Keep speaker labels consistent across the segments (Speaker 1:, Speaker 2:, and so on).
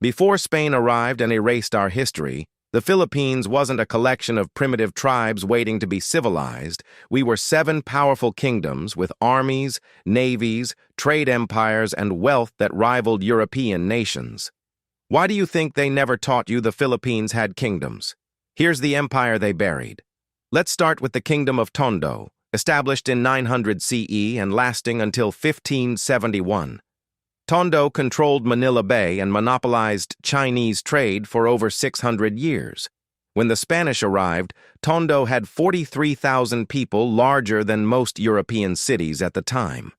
Speaker 1: Before Spain arrived and erased our history, the Philippines wasn't a collection of primitive tribes waiting to be civilized. We were 7 powerful kingdoms with armies, navies, trade empires, and wealth that rivaled European nations. Why do you think they never taught you the Philippines had kingdoms? Here's the empire they buried. Let's start with the Kingdom of Tondo, established in 900 CE and lasting until 1571. Tondo controlled Manila Bay and monopolized Chinese trade for over 600 years. When the Spanish arrived, Tondo had 43,000 people, larger than most European cities at the time.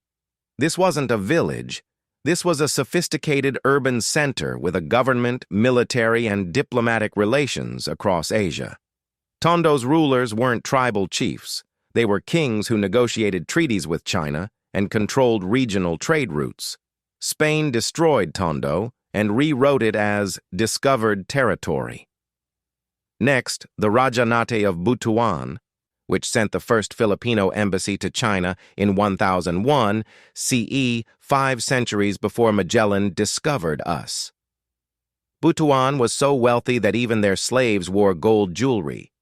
Speaker 1: This wasn't a village. This was a sophisticated urban center with a government, military, and diplomatic relations across Asia. Tondo's rulers weren't tribal chiefs. They were kings who negotiated treaties with China and controlled regional trade routes. Spain destroyed Tondo and rewrote it as discovered territory. Next, the Rajahnate of Butuan, which sent the first Filipino embassy to China in 1001 CE, 5 centuries before Magellan discovered us. Butuan was so wealthy that even their slaves wore gold jewelry.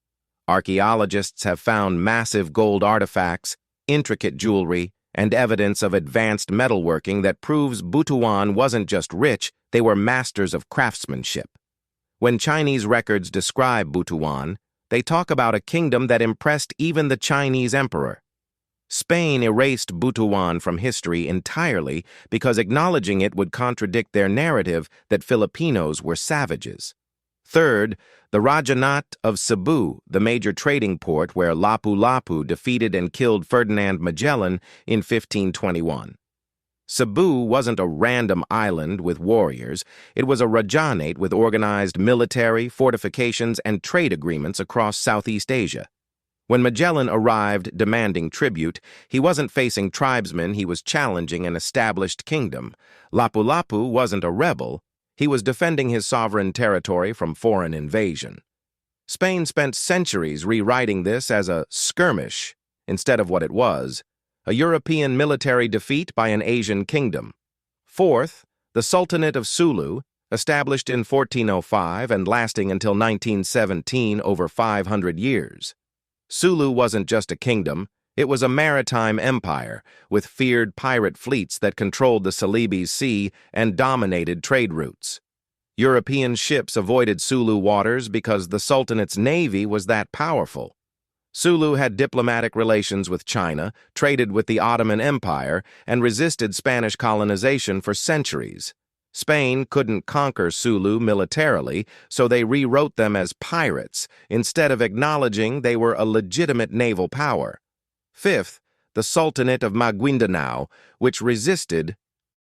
Speaker 1: Archaeologists have found massive gold artifacts, intricate jewelry, and evidence of advanced metalworking that proves Butuan wasn't just rich, they were masters of craftsmanship. When Chinese records describe Butuan, they talk about a kingdom that impressed even the Chinese emperor. Spain erased Butuan from history entirely because acknowledging it would contradict their narrative that Filipinos were savages. Third, the Rajahnate of Cebu, the major trading port where Lapu-Lapu defeated and killed Ferdinand Magellan in 1521. Cebu wasn't a random island with warriors. It was a Rajahnate with organized military, fortifications, and trade agreements across Southeast Asia. When Magellan arrived demanding tribute, he wasn't facing tribesmen, he was challenging an established kingdom. Lapu-Lapu wasn't a rebel. He was defending his sovereign territory from foreign invasion. Spain spent centuries rewriting this as a skirmish instead of what it was, a European military defeat by an Asian kingdom. Fourth, the Sultanate of Sulu, established in 1405 and lasting until 1917, over 500 years. Sulu wasn't just a kingdom, it was a maritime empire with feared pirate fleets that controlled the Celebes Sea and dominated trade routes. European ships avoided Sulu waters because the Sultanate's navy was that powerful. Sulu had diplomatic relations with China, traded with the Ottoman Empire, and resisted Spanish colonization for centuries. Spain couldn't conquer Sulu militarily, so they rewrote them as pirates, instead of acknowledging they were a legitimate naval power. Fifth, the Sultanate of Maguindanao, which resisted